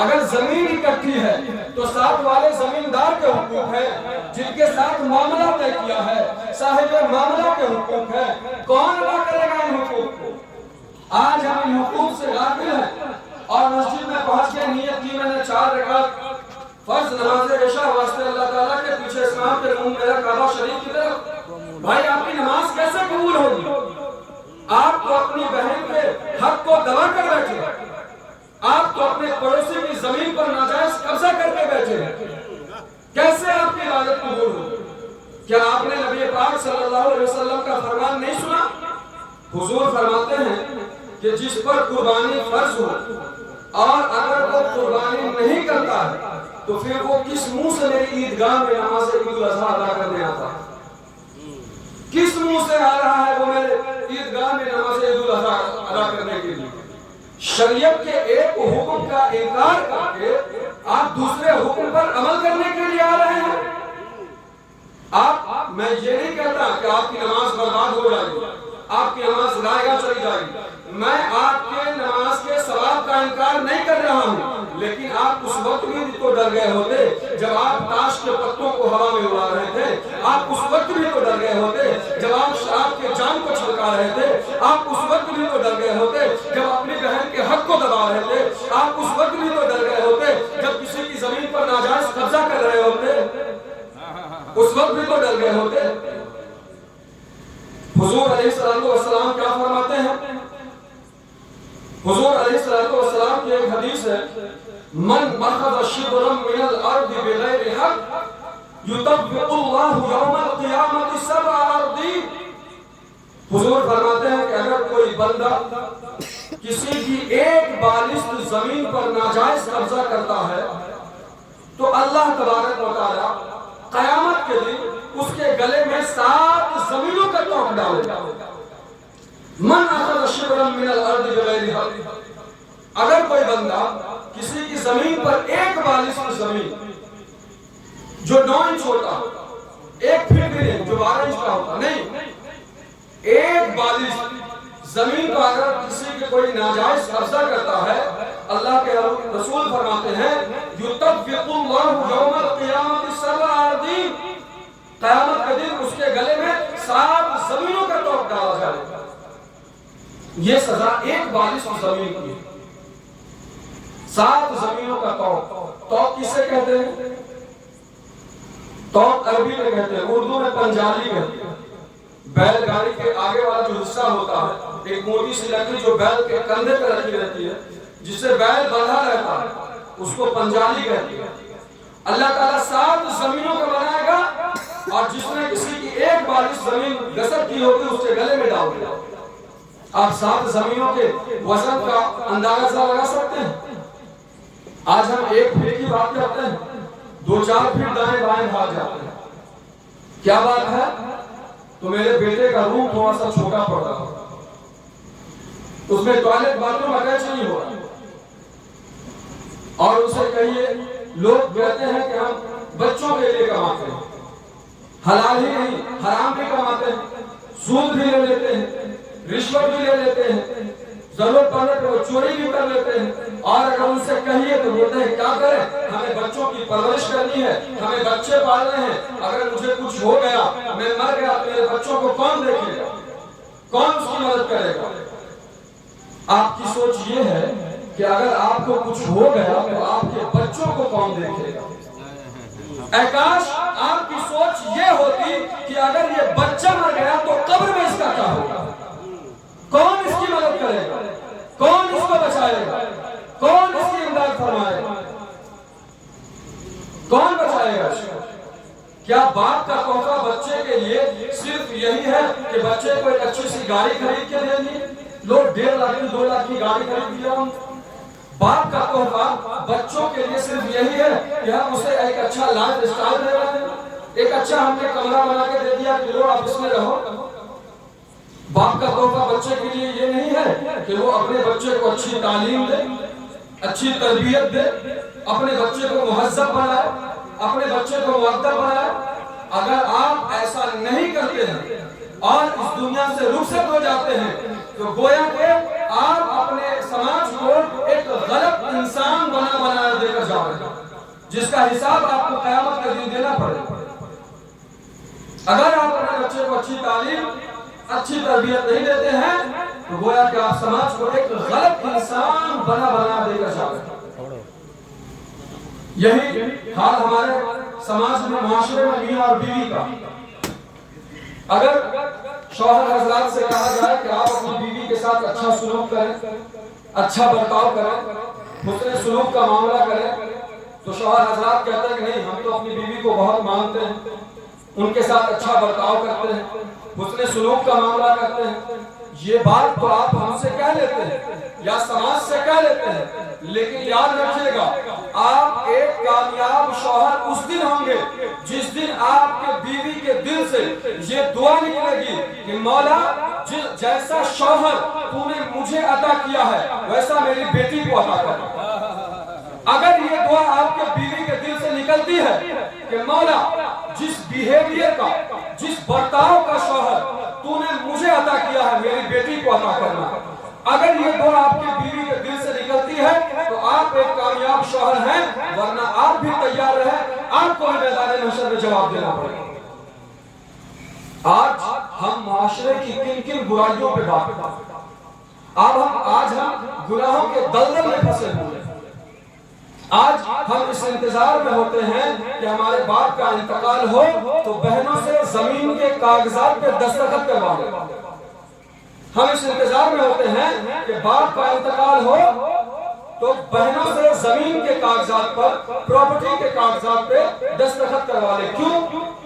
اگر زمین اکٹھی ہے تو ساتھ والے زمیندار کے حقوق ہیں جن کے ساتھ معاملہ طے کیا ہے، صاحب معاملہ کے حقوق ہیں، کون ادا کرے گا ان حقوق کو؟ آج ہم ان حقوق سے غافل ہیں اور مسجد میں پہنچ کے نیت کی میں نے 4 رکعت فرض نماز عشاء واسطے اللہ تعالیٰ کے پیچھے اسلام کے منہ میرا کعبہ شریف کی طرف، بھائی آپ کی نماز کیسے قبول ہوگی؟ آپ تو اپنی بہن کے حق کو دبا کر بیٹھے، آپ تو اپنے پڑوسی کی زمین پر ناجائز قبضہ کر کے بیٹھے، کیسے آپ کی عبادت قبول ہوگی؟ کیا آپ نے نبی پاک صلی اللہ علیہ وسلم کا فرمان نہیں سنا؟ حضور فرماتے ہیں کہ جس پر قربانی فرض ہو اور اگر وہ قربانی نہیں کرتا ہے تو پھر وہ کس منہ سے میری عیدگاہ میں نماز عید الاضحیٰ ادا کرنے آتا ہے؟ کس منہ سے آ رہا ہے وہ میرے عیدگاہ میں نماز عید الاضحیٰ ادا کرنے کے لیے؟ شریعت کے ایک حکم کا انکار کر کے آپ دوسرے حکم پر عمل کرنے کے لیے آ رہے ہیں۔ میں یہ نہیں کہتا کہ آپ کی نماز برباد ہو جائے گی، آپ کی نماز ضائع چلی جائے گی، میں آپ کے نماز کے ثواب کا انکار نہیں کر رہا ہوں، لیکن آپ اس وقت بھی تو ڈر گئے ہوتے جب آپ تاش کے پتوں کو ہوا میں اڑا رہے تھے، آپ اس وقت بھی تو ڈر گئے ہوتے جب آپ شراب کے جام کو چھلکا رہے تھے، آپ اس وقت بھی تو ڈر گئے ہوتے جب اپنی بہن کے حق کو دبا رہے تھے، آپ اس وقت بھی تو ڈر گئے ہوتے جب کسی کی زمین پر ناجائز قبضہ کر رہے ہوتے، اس وقت بھی تو ڈر گئے ہوتے۔ حضور علیہ السلام کیا فرماتے ہیں؟ حضور علیہ السلام کی ایک حدیث ہے، من اخذ شبرا من الارض بغیر حق یطبق اللہ یوم القیامت 7 اراضین۔ حضور فرماتے ہیں کہ اگر کوئی بندہ کسی کی ایک بالشت زمین پر ناجائز قبضہ کرتا ہے تو اللہ تبارک و تعالی قیامت کے دن اس کے گلے میں 7 زمینوں کا توق ڈالے گا۔ من اخذ شبرا من الارض بغیر حق، اگر کوئی بندہ کسی کی زمین پر ایک بالشت زمین جو 9 انچ ہوتا، 1 فٹ بھی نہیں جو 12 انچ کا ہوتا، نہیں، ایک بالشت زمین پر اگر کسی کے کوئی ناجائز قبضہ کرتا ہے، اللہ کے رسول فرماتے ہیں یطبق اللہ یوم القیامت 7 اراضین، قیامت کے دن اس کے گلے میں 7 زمینوں کا توق ڈالا جائے گا۔ یہ سزا ایک بالشت زمین کی، 7 زمینوں کا توق۔ توق کسے کہتے ہیں؟ توق عربی میں کہتے ہیں، اردو میں پنجالی کہتے ہیں۔ بیل گاڑی کے آگے والا جو حصہ ہوتا ہے، ایک موٹی سی لکڑی جو بیل کے کندھے پر رکھی رہتی ہے، جس سے بیل بندھا رہتا ہے، اس کو پنجالی کہتے ہیں۔ اللہ تعالیٰ 7 زمینوں کا بنائے گا اور جس نے کسی کی ایک بالشت زمین غصب کی ہوگی اس کے گلے میں ڈال دے گا۔ آپ 7 زمینوں کے وزن کا اندازہ لگا سکتے ہیں؟ آج ہم 1 فٹ کی بات کرتے ہیں، 2-4 فٹ دائیں بائیں بھاگ جاتے ہیں، کیا بات ہے؟ تو میرے بیٹے کا روم تھوڑا سا چھوٹا پڑ رہا ہے، اس میں ٹوائلٹ باتھ روم اٹیچ نہیں ہو رہا، اور اسے کہیے، لوگ کہتے ہیں کہ ہم بچوں کے لیے کماتے ہیں، حلال ہی نہیں حرام بھی کماتے ہیں، سود بھی لے لیتے ہیں، رشوت بھی لے لیتے ہیں، ضرورت پڑنے پر چوری بھی کر لیتے ہیں، اور اگر ان سے کہیے تو بولتے ہیں کیا کریں، ہمیں بچوں کی پرورش کرنی ہے، ہمیں بچے پالنے ہیں، اگر مجھے کچھ ہو گیا، میں مر گیا تو میرے بچوں کو کون دیکھے گا، کون اس کی مدد کرے گا؟ آپ کی سوچ یہ ہے کہ اگر آپ کو کچھ ہو گیا تو آپ کے بچوں کو کون دیکھے گا؟ اے کاش آپ کی سوچ یہ ہوتی کہ اگر یہ بچہ مر گیا تو قبر میں اس کا کیا ہوگا، کون اس کی مدد کرے گا، کون اس کو بچائے گا، کون اس کی امداد فرمائے گا، کون بچائے گا؟ کیا باپ کا تحفہ بچے کے لیے صرف یہی ہے کہ بچے کو ایک اچھی سی گاڑی خرید کے دے دی؟ لوگ 1.5 لاکھ 2 لاکھ کی گاڑی خرید دیا ہوں۔ باپ کا تحفہ بچوں کے لیے صرف یہی ہے کہ ہم اسے ایک اچھا لائف اسٹائل دے رہے ہیں، ایک اچھا ہم نے کمرہ بنا کے دے دیا کہ لو آپ اس میں رہو۔ باپ کا تحفہ بچے کے لیے یہ نہیں ہے کہ وہ اپنے بچے کو اچھی تعلیم دے، اچھی تربیت دے، اپنے بچے کو مہذب بنائے، اپنے بچے کو مؤدب بنائے۔ اگر آپ ایسا نہیں کرتے ہیں اور اس دنیا سے رخصت ہو جاتے ہیں تو گویا کہ آپ اپنے سماج کو ایک غلط انسان بنا جس کا حساب آپ کو قیامت کے دن دینا پڑے گا۔ اگر آپ اپنے بچے کو اچھی تعلیم، اچھی تربیت نہیں دیتے ہیں تو گویا کہ آپ سماج کو ایک غلط انسان بنا دے کر جا رہے ہیں۔ یہی حال ہمارے سماج میں، معاشرے میں میاں اور بیوی کا۔ اگر شوہر حضرات سے کہا جائے کہ آپ اپنی بیوی کے ساتھ اچھا سلوک کریں، اچھا برتاؤ کریں، حسن سلوک کا معاملہ کریں، تو شوہر حضرات کہتے ہیں کہ نہیں، ہم تو اپنی بیوی کو بہت مانتے ہیں، ان کے ساتھ اچھا برتاؤ کرتے ہیں، حسن سلوک کا معاملہ کرتے ہیں۔ یہ بات تو آپ ہم سے کہہ لیتے ہیں یا سماج سے کہہ لیتے ہیں، لیکن یاد رکھیے گا، آپ ایک کامیاب شوہر اس دن ہوں گے جس دن آپ کے بیوی کے دل سے یہ دعا نکلے گی کہ مولا جیسا شوہر تو نے مجھے عطا کیا ہے ویسا میری بیٹی کو عطا کر۔ اگر یہ دعا آپ کے بیوی کے دل سے نکلتی ہے کہ مولا جس بیہیویئر کا، جس برتاؤ کا شوہر تو نے مجھے عطا کیا ہے میری بیٹی کو عطا کرنا، اگر یہ دعا آپ کی بیوی کے دل سے نکلتی ہے تو آپ ایک کامیاب شوہر ہیں، ورنہ آپ بھی تیار رہیں، آپ کو بھی میدان محشر میں جواب دینا پڑے گا۔ آج ہم معاشرے کی کن کن برائیوں پہ بات کرتے ہیں۔ آج ہم گناہوں کے دلدل میں پھنسے ہوئے ہیں۔ آج ہم اس انتظار میں ہوتے ہیں کہ ہمارے باپ کا انتقال ہو تو بہنوں سے زمین کے کاغذات پہ دستخط کروا دیں۔ ہم اس انتظار میں ہوتے ہیں کہ باپ کا انتقال ہو تو بہنوں سے زمین کے کاغذات پر، پراپرٹی کے کاغذات پہ دستخط کروا لیں۔ کیوں؟